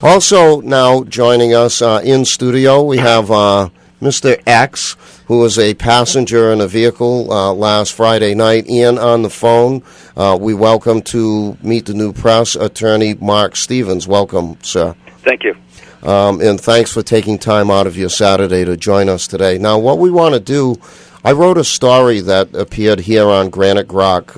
Also now joining us in studio, we have Mr. X, who was a passenger in a vehicle last Friday night, and on the phone, we welcome to meet the new press attorney, Mark Stevens. Welcome, sir. Thank you. And thanks for taking time out of your Saturday to join us today. Now, what we want to do, I wrote a story that appeared here on Granite Rock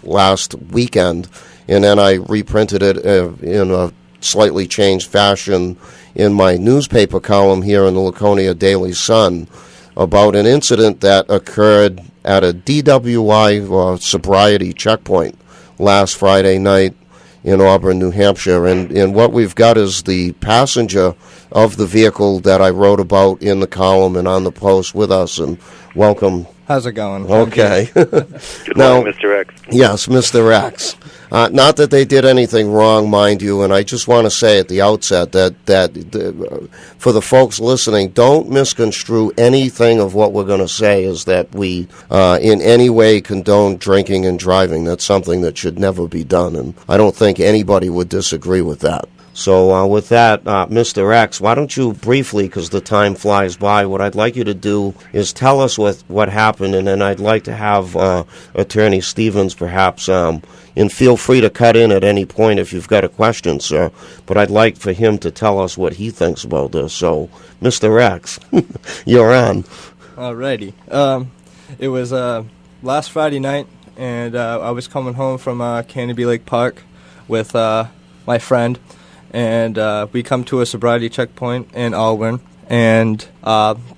last weekend, and then I reprinted it in a slightly changed fashion in my newspaper column here in the Laconia Daily Sun about an incident that occurred at a DWI Sobriety Checkpoint last Friday night in Auburn, New Hampshire. And what we've got is the passenger of the vehicle that I wrote about in the column and on the post with us. And welcome. How's it going? Okay. Good morning, Mr. X. Yes, Mr. X. Not that they did anything wrong, mind you, and I just want to say at the outset that for the folks listening, don't misconstrue anything of what we're going to say as that we in any way condone drinking and driving. That's something that should never be done, and I don't think anybody would disagree with that. So with that, Mr. X, why don't you briefly, because the time flies by, what I'd like you to do is tell us what happened, and then I'd like to have Attorney Stevens perhaps, and feel free to cut in at any point if you've got a question, sir, but I'd like for him to tell us what he thinks about this. So, Mr. X, you're on. Alrighty. It was last Friday night, and I was coming home from Canopy Lake Park with my friend, and we come to a sobriety checkpoint in Auburn, and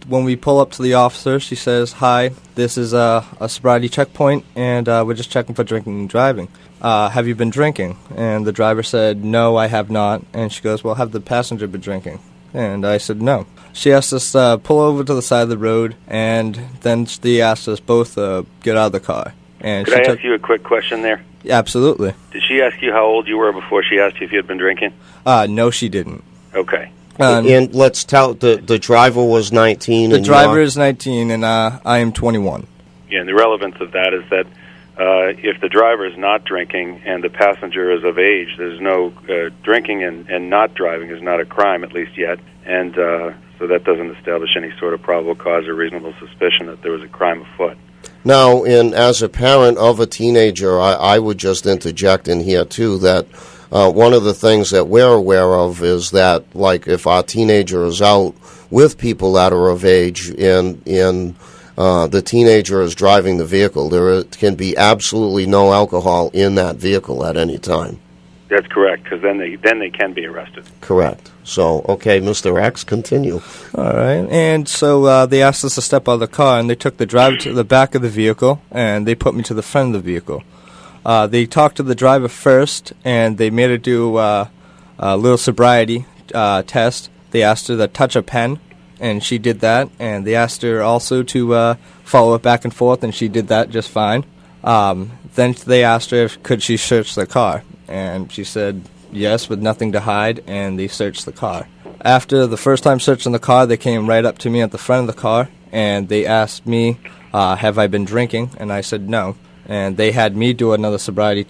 when we pull up to the officer, she says, "Hi, this is a sobriety checkpoint, and we're just checking for drinking and driving. Have you been drinking?" And the driver said, "No, I have not." And she goes, "Well, have the passenger been drinking?" And I said, "No." She asked us to pull over to the side of the road, and then she asked us both to get out of the car. And Could I ask you a quick question there? Absolutely. Did she ask you how old you were before she asked you if you had been drinking? No, she didn't. Okay. And let's tell, the driver was 19. The driver is 19, and I am 21. Yeah, and the relevance of that is that if the driver is not drinking and the passenger is of age, there's no drinking and not driving is not a crime, at least yet, and so that doesn't establish any sort of probable cause or reasonable suspicion that there was a crime afoot. Now, as a parent of a teenager, I would just interject in here, too, that one of the things that we're aware of is that, like, if our teenager is out with people that are of age and the teenager is driving the vehicle, there can be absolutely no alcohol in that vehicle at any time. That's correct, because then they can be arrested. Correct. So, okay, Mr. X, continue. All right. And so they asked us to step out of the car, and they took the driver to the back of the vehicle, and they put me to the front of the vehicle. They talked to the driver first, and they made her do a little sobriety test. They asked her to touch a pen, and she did that. And they asked her also to follow it back and forth, and she did that just fine. Then they asked her could she search the car, and she said yes, with nothing to hide, and they searched the car. After the first time searching the car, they came right up to me at the front of the car, and they asked me, have I been drinking? And I said no. And they had me do another sobriety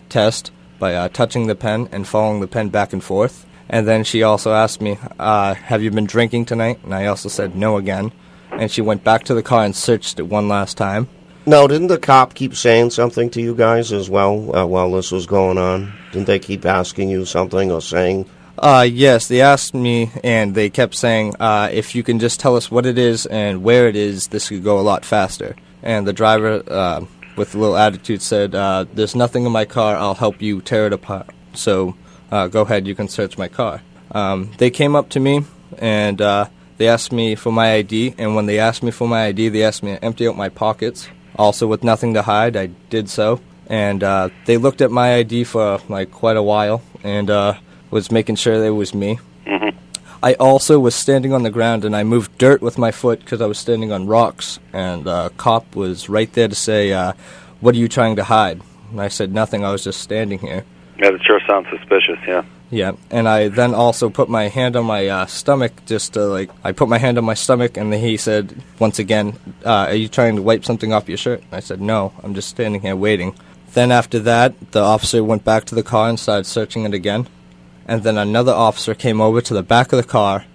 test by touching the pen and following the pen back and forth. And then she also asked me, have you been drinking tonight? And I also said no again. And she went back to the car and searched it one last time. Now, didn't the cop keep saying something to you guys as well while this was going on? Didn't they keep asking you something or saying? Yes, they asked me, and they kept saying, if you can just tell us what it is and where it is, this could go a lot faster. And the driver, with a little attitude, said, there's nothing in my car, I'll help you tear it apart. So go ahead, you can search my car. They came up to me, and they asked me for my ID, and when they asked me for my ID, they asked me to empty out my pockets. Also, with nothing to hide, I did so. And they looked at my ID for like quite a while and was making sure that it was me. Mm-hmm. I also was standing on the ground, and I moved dirt with my foot because I was standing on rocks. And a cop was right there to say, what are you trying to hide? And I said nothing, I was just standing here. Yeah, that sure sounds suspicious, yeah. Yeah, and I then also put my hand on my stomach I put my hand on my stomach, and then he said, once again, are you trying to wipe something off your shirt? And I said, no, I'm just standing here waiting. Then after that, the officer went back to the car and started searching it again. and then another officer came over to the back of the car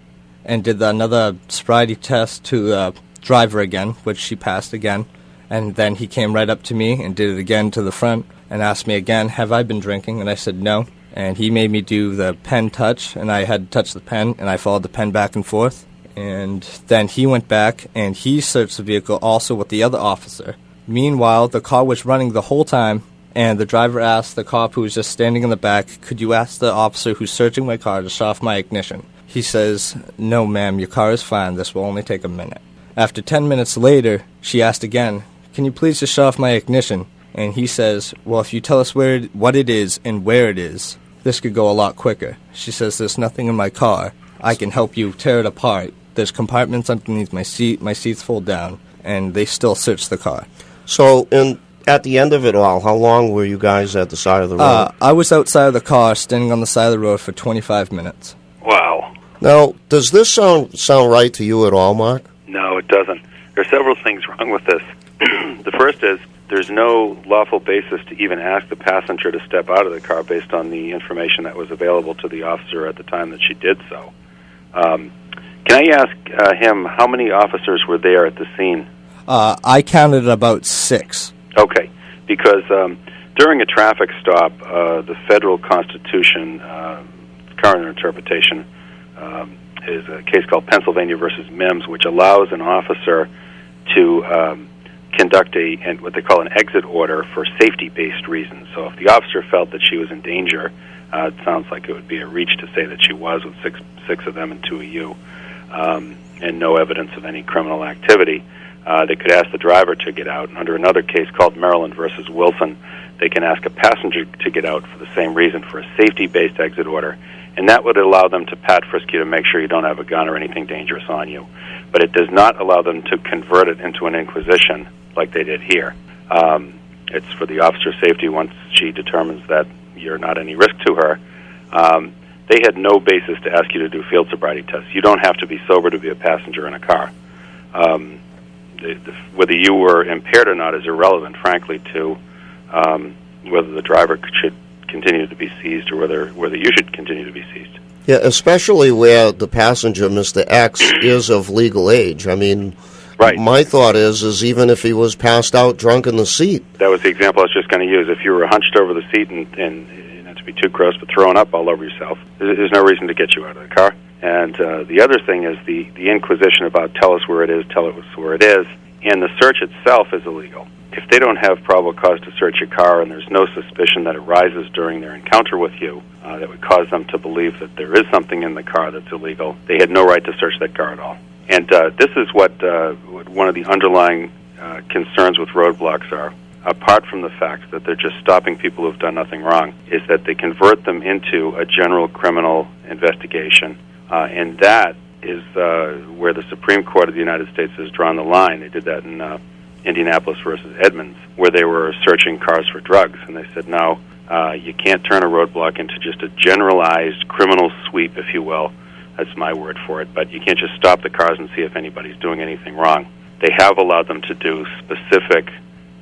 and did another sobriety test to the driver again, which she passed again. And then he came right up to me and did it again to the front and asked me again, have I been drinking? And I said no. And he made me do the pen touch, and I had to touch the pen, and I followed the pen back and forth. And then he went back, and he searched the vehicle also with the other officer. Meanwhile, the car was running the whole time, and the driver asked the cop who was just standing in the back, could you ask the officer who's searching my car to shut off my ignition? He says, no, ma'am, your car is fine. This will only take a minute. After 10 minutes later, she asked again, can you please just shut off my ignition? And he says, well, if you tell us what it is and where it is, this could go a lot quicker. She says, there's nothing in my car. I can help you tear it apart. There's compartments underneath my seat. My seats fold down. And they still search the car. So, at the end of it all, how long were you guys at the side of the road? I was outside of the car, standing on the side of the road for 25 minutes. Wow. Now, does this sound right to you at all, Mark? No, it doesn't. There are several things wrong with this. The first is there's no lawful basis to even ask the passenger to step out of the car based on the information that was available to the officer at the time that she did so. Can I ask him how many officers were there at the scene? I counted about 6. Okay, because during a traffic stop, the federal Constitution, current interpretation, is a case called Pennsylvania versus Mims, which allows an officer to conduct what they call an exit order for safety-based reasons. So if the officer felt that she was in danger, it sounds like it would be a reach to say that she was with six of them and 2 of you, and no evidence of any criminal activity. They could ask the driver to get out. And under another case called Maryland versus Wilson, they can ask a passenger to get out for the same reason, for a safety-based exit order. And that would allow them to pat frisk you to make sure you don't have a gun or anything dangerous on you. But it does not allow them to convert it into an inquisition like they did here. It's for the officer's safety once she determines that you're not any risk to her. They had no basis to ask you to do field sobriety tests. You don't have to be sober to be a passenger in a car. Whether you were impaired or not is irrelevant, frankly, to whether the driver should continue to be seized or whether you should continue to be seized. Yeah, especially where the passenger, Mr. X, is of legal age. I mean, right. My thought is even if he was passed out drunk in the seat. That was the example I was just going to use. If you were hunched over the seat and not to be too gross, but throwing up all over yourself, there's no reason to get you out of the car. And the other thing is the inquisition about tell us where it is, tell us where it is, and the search itself is illegal. If they don't have probable cause to search your car and there's no suspicion that arises during their encounter with you that would cause them to believe that there is something in the car that's illegal, they had no right to search that car at all. And this is what one of the underlying concerns with roadblocks are, apart from the fact that they're just stopping people who've done nothing wrong, is that they convert them into a general criminal investigation. And that is where the Supreme Court of the United States has drawn the line. They did that in Indianapolis versus Edmonds, where they were searching cars for drugs. And they said, no, you can't turn a roadblock into just a generalized criminal sweep, if you will. That's my word for it. But you can't just stop the cars and see if anybody's doing anything wrong. They have allowed them to do specific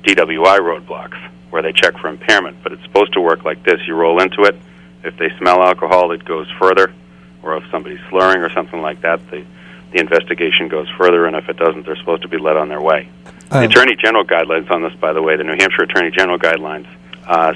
DWI roadblocks where they check for impairment. But it's supposed to work like this. You roll into it. If they smell alcohol, it goes further. Or if somebody's slurring or something like that, the investigation goes further, and if it doesn't, they're supposed to be led on their way. The Attorney General guidelines on this, by the way, the New Hampshire Attorney General guidelines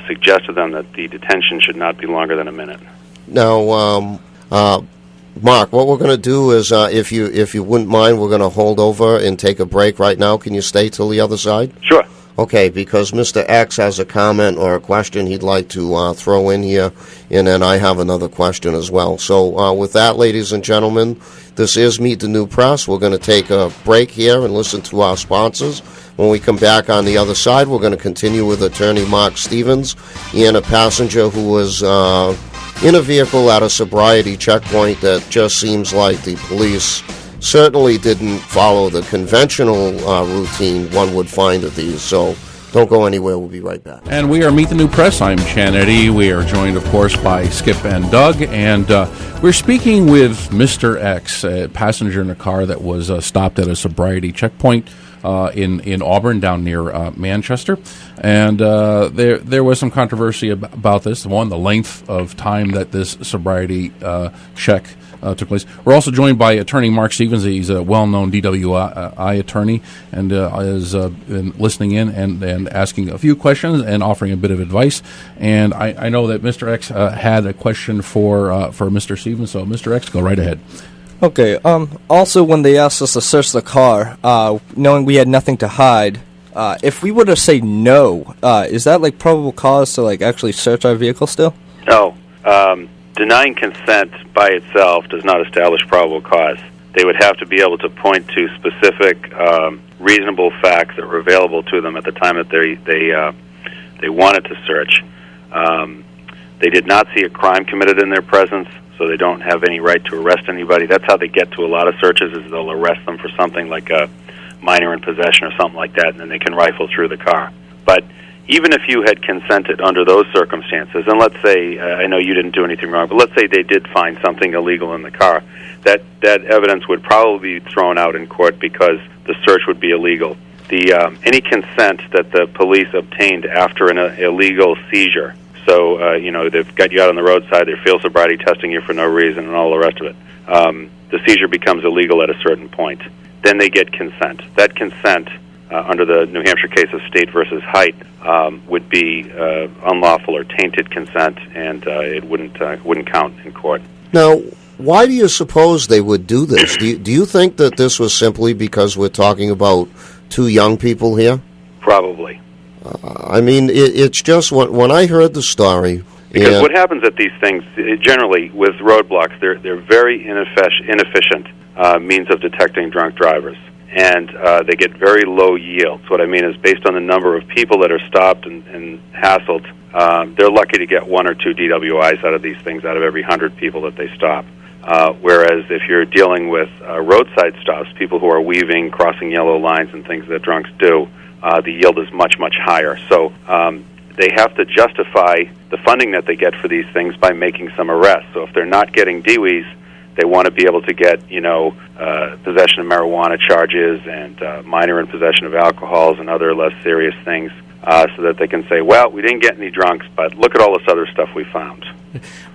suggest to them that the detention should not be longer than a minute. Now, Mark, what we're going to do is, if you wouldn't mind, we're going to hold over and take a break right now. Can you stay till the other side? Sure. Okay, because Mr. X has a comment or a question he'd like to throw in here, and then I have another question as well. So with that, ladies and gentlemen, this is Meet the New Press. We're going to take a break here and listen to our sponsors. When we come back on the other side, we're going to continue with Attorney Mark Stevens and a passenger who was in a vehicle at a sobriety checkpoint that just seems like the police certainly didn't follow the conventional routine one would find at these. So don't go anywhere. We'll be right back. And we are Meet the New Press. I'm Chan Eddy. We are joined, of course, by Skip and Doug. And we're speaking with Mr. X, a passenger in a car that was stopped at a sobriety checkpoint in Auburn, down near Manchester, and there was some controversy about this. One, the length of time that this sobriety check took place. We're also joined by attorney Mark Stevens. He's a well-known DWI attorney and has been listening in and asking a few questions and offering a bit of advice. And I know that Mr. X had a question for Mr. Stevens, so Mr. X, go right ahead. Okay. Also, when they asked us to search the car, knowing we had nothing to hide, if we were to say no, is that like probable cause to like actually search our vehicle still? No. Denying consent by itself does not establish probable cause. They would have to be able to point to specific, reasonable facts that were available to them at the time that they wanted to search. They did not see a crime committed in their presence, so they don't have any right to arrest anybody. That's how they get to a lot of searches, is they'll arrest them for something like a minor in possession or something like that, and then they can rifle through the car. But even if you had consented under those circumstances, and let's say, I know you didn't do anything wrong, but let's say they did find something illegal in the car, that evidence would probably be thrown out in court because the search would be illegal. Any consent that the police obtained after an illegal seizure, so, they've got you out on the roadside, they're field sobriety testing you for no reason and all the rest of it, the seizure becomes illegal at a certain point. Then they get consent. That consent, under the New Hampshire case of State versus Height, would be unlawful or tainted consent, and it wouldn't count in court. Now, why do you suppose they would do this? Do you think that this was simply because we're talking about two young people here? Probably. I mean, it's just when I heard the story. Because what happens at these things, generally with roadblocks, they're very inefficient means of detecting drunk drivers. And they get very low yields. What I mean is, based on the number of people that are stopped and hassled, they're lucky to get 1 or 2 DWIs out of these things out of every 100 people that they stop. Whereas if you're dealing with roadside stops, people who are weaving, crossing yellow lines and things that drunks do, the yield is much, much higher. So they have to justify the funding that they get for these things by making some arrests. So if they're not getting DWIs, they want to be able to get, possession of marijuana charges and minor in possession of alcohols and other less serious things, so that they can say, well, we didn't get any drunks, but look at all this other stuff we found.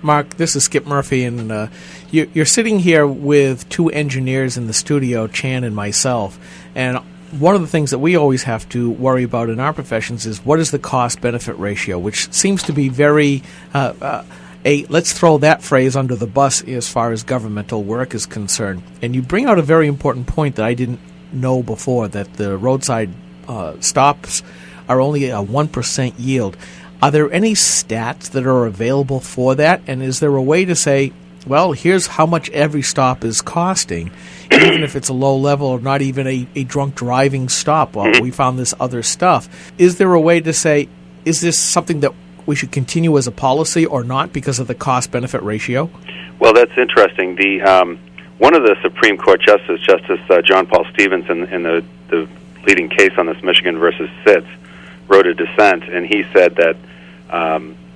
Mark, this is Skip Murphy, and you're sitting here with 2 engineers in the studio, Chan and myself, and one of the things that we always have to worry about in our professions is what is the cost-benefit ratio, which seems to be very... let's throw that phrase under the bus as far as governmental work is concerned. And you bring out a very important point that I didn't know before, that the roadside stops are only a 1% yield. Are there any stats that are available for that? And is there a way to say, well, here's how much every stop is costing, even if it's a low level or not even a drunk driving stop? Well, we found this other stuff. Is there a way to say, is this something that we should continue as a policy or not because of the cost-benefit ratio? Well, that's interesting. One of the Supreme Court Justice John Paul Stevens, in the leading case on this, Michigan versus Sitz, wrote a dissent, and he said that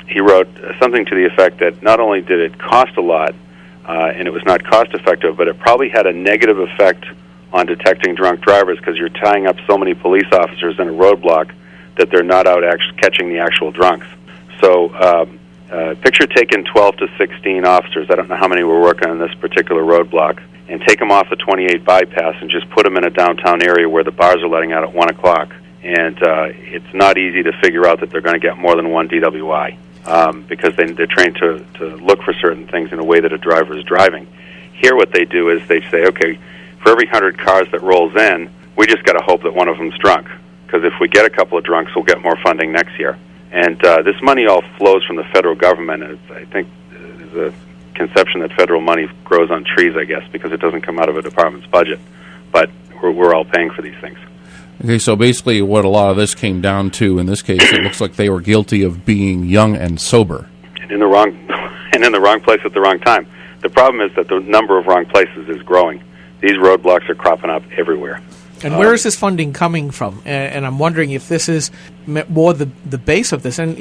he wrote something to the effect that not only did it cost a lot, and it was not cost-effective, but it probably had a negative effect on detecting drunk drivers because you're tying up so many police officers in a roadblock that they're not out catching the actual drunks. So picture taking 12 to 16 officers, I don't know how many were working on this particular roadblock, and take them off the 28 bypass and just put them in a downtown area where the bars are letting out at 1 o'clock. And it's not easy to figure out that they're going to get more than 1 DWI because they're trained to look for certain things in a way that a driver is driving. Here what they do is they say, okay, for every 100 cars that rolls in, we just got to hope that one of them's drunk, because if we get a couple of drunks, we'll get more funding next year. And this money all flows from the federal government. I think there's a conception that federal money grows on trees, I guess, because it doesn't come out of a department's budget. But we're all paying for these things. Okay, so basically what a lot of this came down to, in this case, it looks like they were guilty of being young and sober. And in the wrong place at the wrong time. The problem is that the number of wrong places is growing. These roadblocks are cropping up everywhere. And where is this funding coming from? And I'm wondering if this is more the base of this. And,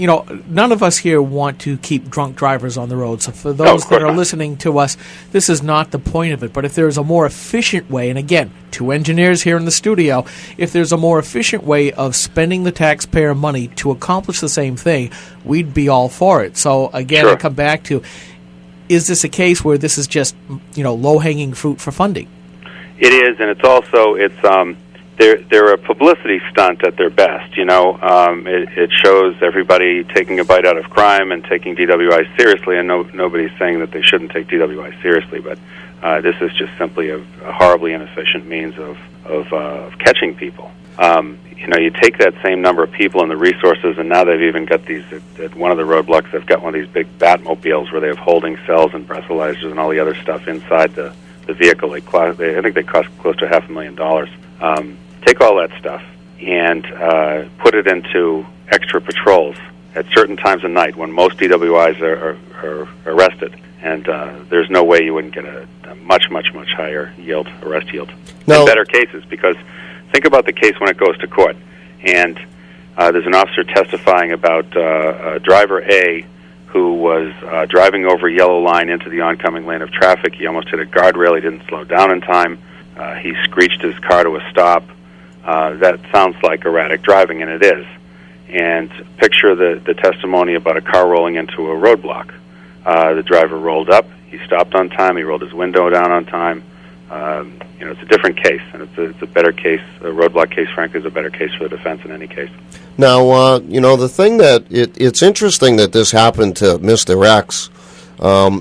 none of us here want to keep drunk drivers on the road. So for those that are listening to us, this is not the point of it. But if there's a more efficient way, and again, 2 engineers here in the studio, if there's a more efficient way of spending the taxpayer money to accomplish the same thing, we'd be all for it. So, again, I come back to, is this a case where this is just, low-hanging fruit for funding? It is, and they're a publicity stunt at their best. It shows everybody taking a bite out of crime and taking DWI seriously, and nobody's saying that they shouldn't take DWI seriously, but this is just simply a horribly inefficient means of catching people. You take that same number of people and the resources, and now they've even got these, at one of the roadblocks, they've got one of these big Batmobiles where they have holding cells and breathalyzers and all the other stuff inside the vehicle. I think they cost close to $500,000. Take all that stuff and put it into extra patrols at certain times of night when most DWIs are arrested. And there's no way you wouldn't get a much, much, much higher arrest yield. No. In better cases, because think about the case when it goes to court. And there's an officer testifying about driver A who was driving over a yellow line into the oncoming lane of traffic. He almost hit a guardrail. He didn't slow down in time. He screeched his car to a stop. That sounds like erratic driving, and it is. And picture the testimony about a car rolling into a roadblock. The driver rolled up. He stopped on time. He rolled his window down on time. It's a different case, and it's a better case. A roadblock case, frankly, is a better case for the defense in any case. Now, the thing that it's interesting that this happened to Mr. X,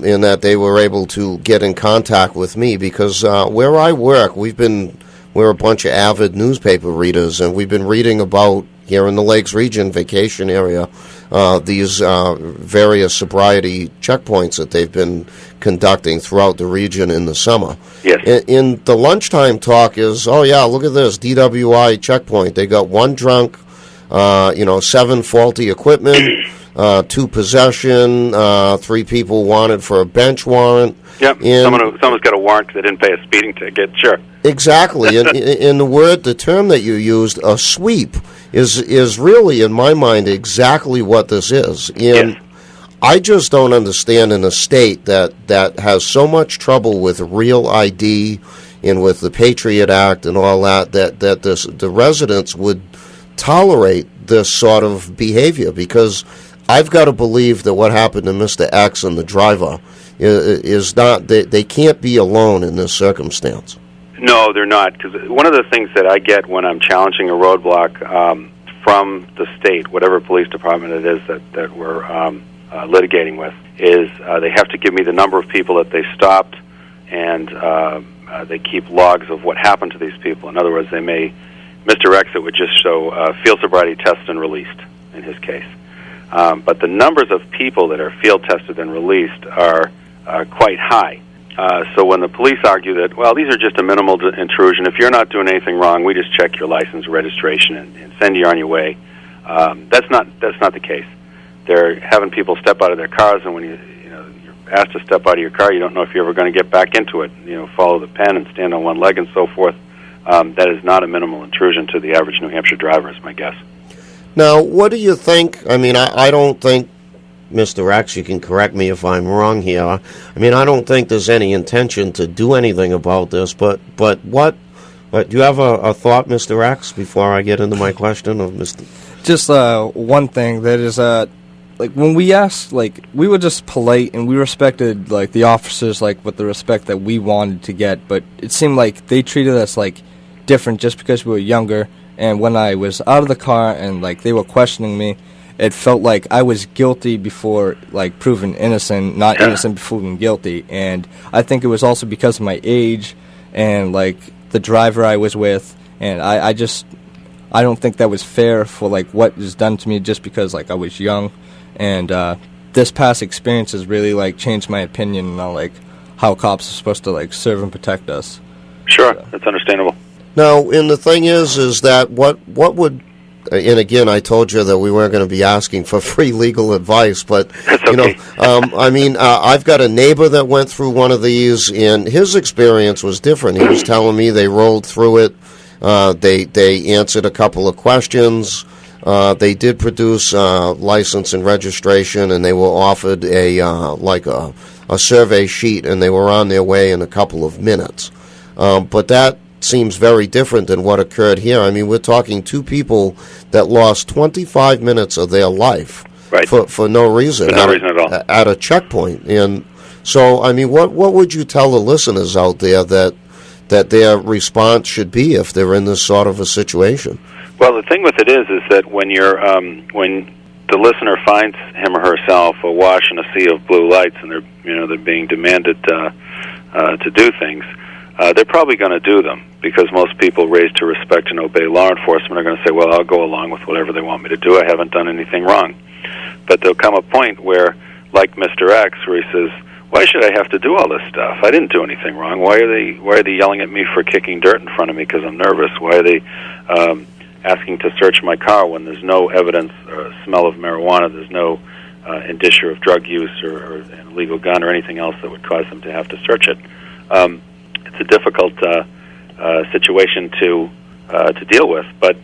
in that they were able to get in contact with me, because where I work, we're a bunch of avid newspaper readers, and we've been reading about, here in the Lakes region, vacation area, these various sobriety checkpoints that they've been conducting throughout the region in the summer. Yes. In the lunchtime talk is, oh yeah, look at this, DWI checkpoint. They got 1 drunk, 7 faulty equipment, 2 possession, 3 people wanted for a bench warrant. Yep, someone's got a warrant because they didn't pay a speeding ticket, sure. Exactly, and in the term that you used, a sweep, is really, in my mind, exactly what this is. And yes. I just don't understand in a state that has so much trouble with real ID and with the Patriot Act and all that the residents would tolerate this sort of behavior, because I've got to believe that what happened to Mr. X and the driver is not, they can't be alone in this circumstance. No, they're not, because one of the things that I get when I'm challenging a roadblock from the state, whatever police department it is that we're litigating with, is they have to give me the number of people that they stopped, and they keep logs of what happened to these people. In other words, Mr. X, it would just show field sobriety tested and released in his case. But the numbers of people that are field tested and released are quite high. So when the police argue that, well, these are just a minimal intrusion, if you're not doing anything wrong, we just check your license, registration, and send you on your way. That's not the case. They're having people step out of their cars, and when you're asked to step out of your car, you don't know if you're ever going to get back into it. Follow the pen and stand on one leg and so forth. That is not a minimal intrusion to the average New Hampshire driver, is my guess. Now, what do you think? I mean, I don't think, Mr. X, you can correct me if I'm wrong here. I mean, I don't think there's any intention to do anything about this, but what do you have a thought, Mr. X, before I get into my question of Mr. Just one thing, that is, when we asked, we were just polite, and we respected, the officers, with the respect that we wanted to get, but it seemed like they treated us, different just because we were younger. And when I was out of the car and, they were questioning me, it felt like I was guilty before, proven innocent, not innocent before proven guilty. And I think it was also because of my age and, the driver I was with. And I don't think that was fair for, what was done to me just because, I was young. And this past experience has really, changed my opinion on, how cops are supposed to, serve and protect us. Sure, that's understandable. Now, and the thing is that what would, and again, I told you that we weren't going to be asking for free legal advice, but, okay. I've got a neighbor that went through one of these, and his experience was different. He was telling me they rolled through it They answered a couple of questions. They did produce license and registration, and they were offered a survey sheet, and they were on their way in a couple of minutes. But that seems very different than what occurred here. I mean, we're talking two people that lost 25 minutes of their life for no reason. For no reason at all. At a checkpoint. And so, I mean, what would you tell the listeners out there that their response should be if they're in this sort of a situation? Well, the thing with it is that when you're when the listener finds him or herself awash in a sea of blue lights, and they're being demanded to do things, they're probably going to do them, because most people raised to respect and obey law enforcement are going to say, well, I'll go along with whatever they want me to do. I haven't done anything wrong. But there'll come a point where, like Mr. X, where he says, why should I have to do all this stuff? I didn't do anything wrong. Why are they yelling at me for kicking dirt in front of me because I'm nervous? Why are they asking to search my car when there's no evidence or smell of marijuana? There's no indicia of drug use or an illegal gun or anything else that would cause them to have to search it. It's a difficult situation to deal with, but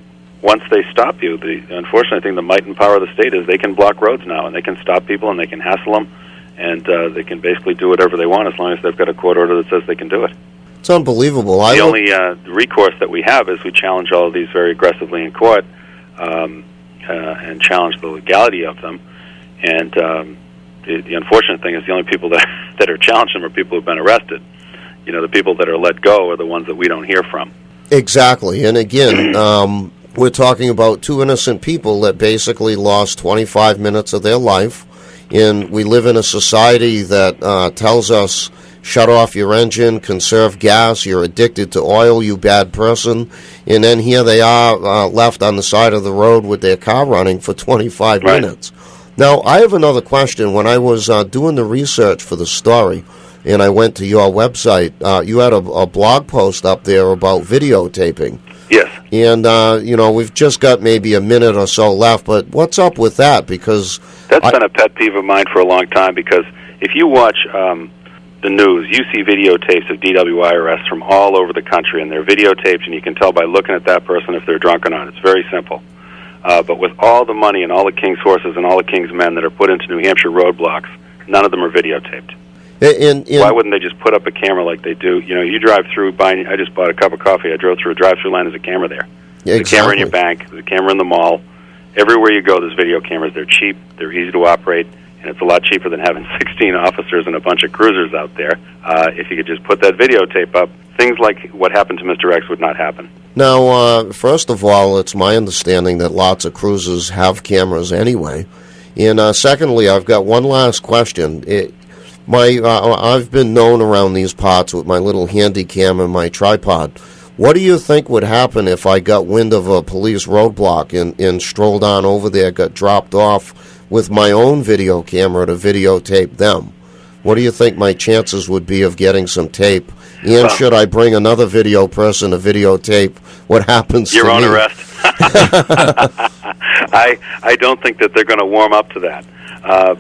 once they stop you, the unfortunate thing, the might and power of the state is they can block roads now, and they can stop people, and they can hassle them, and they can basically do whatever they want as long as they've got a court order that says they can do it. It's unbelievable. The only recourse that we have is we challenge all of these very aggressively in court and challenge the legality of them. And the unfortunate thing is the only people that are challenging them are people who've been arrested. The people that are let go are the ones that we don't hear from. Exactly. And again, we're talking about two innocent people that basically lost 25 minutes of their life. And we live in a society that tells us, shut off your engine, conserve gas, you're addicted to oil, you bad person. And then here they are left on the side of the road with their car running for 25 minutes. Now, I have another question. When I was doing the research for the story, and I went to your website, you had a blog post up there about videotaping. Yes. And, we've just got maybe a minute or so left, but what's up with that? Because that's been a pet peeve of mine for a long time, because if you watch the news, you see videotapes of DWI arrests from all over the country, and they're videotaped, and you can tell by looking at that person if they're drunk or not. It's very simple. But with all the money and all the King's horses and all the King's men that are put into New Hampshire roadblocks, none of them are videotaped. Why wouldn't they just put up a camera like they do? You drive through, I just bought a cup of coffee. I drove through a drive-through line. There's a camera there. There's a camera in your bank. There's a camera in the mall. Everywhere you go, there's video cameras. They're cheap. They're easy to operate. And it's a lot cheaper than having 16 officers and a bunch of cruisers out there. If you could just put that videotape up, things like what happened to Mr. X would not happen. Now, first of all, it's my understanding that lots of cruisers have cameras anyway. And secondly, I've got one last question. I've been known around these parts with my little handy cam and my tripod. What do you think would happen if I got wind of a police roadblock and strolled on over there, got dropped off with my own video camera to videotape them? What do you think my chances would be of getting some tape? And should I bring another video person to videotape what happens to me? Your own arrest. I don't think that they're going to warm up to that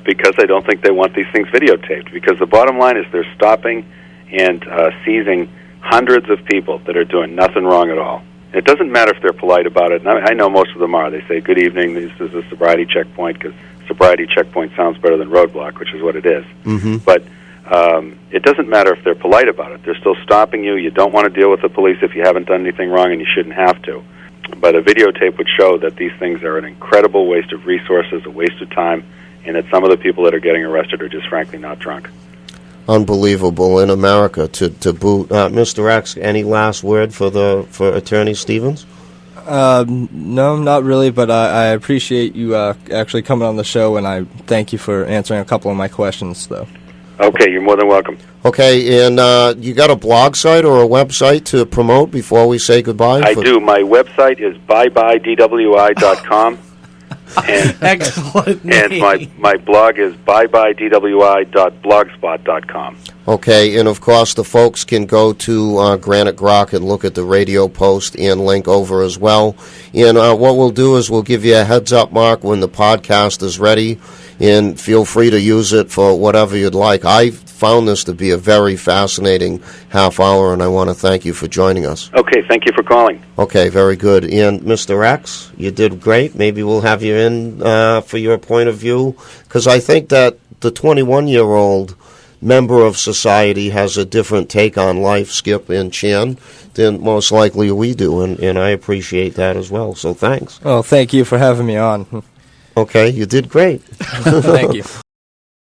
because I don't think they want these things videotaped. Because the bottom line is they're stopping and seizing hundreds of people that are doing nothing wrong at all. It doesn't matter if they're polite about it. And I know most of them are. They say, good evening, this is a sobriety checkpoint, because sobriety checkpoint sounds better than roadblock, which is what it is. Mm-hmm. But it doesn't matter if they're polite about it. They're still stopping you. You don't want to deal with the police if you haven't done anything wrong, and you shouldn't have to. But a videotape would show that these things are an incredible waste of resources, a waste of time, and that some of the people that are getting arrested are just frankly not drunk. Unbelievable in America to boot. Mr. X, any last word for Attorney Stevens? No, not really, but I appreciate you actually coming on the show, and I thank you for answering a couple of my questions, though. Okay, you're more than welcome. Okay, and you got a blog site or a website to promote before we say goodbye? I do. My website is byebydwi.com. And, excellent name. And my blog is byebydwi.blogspot.com. Okay, and of course the folks can go to Granite Grok and look at the radio post and link over as well. And what we'll do is we'll give you a heads up, Mark, when the podcast is ready, and feel free to use it for whatever you'd like. I found this to be a very fascinating half hour, and I want to thank you for joining us. Okay, thank you for calling. Okay, very good. And Mr. X, you did great. Maybe we'll have you in for your point of view, because I think that the 21-year-old member of society has a different take on life, Skip and Chan, than most likely we do, and I appreciate that as well. So thanks. Well, thank you for having me on. Okay, you did great. Thank you.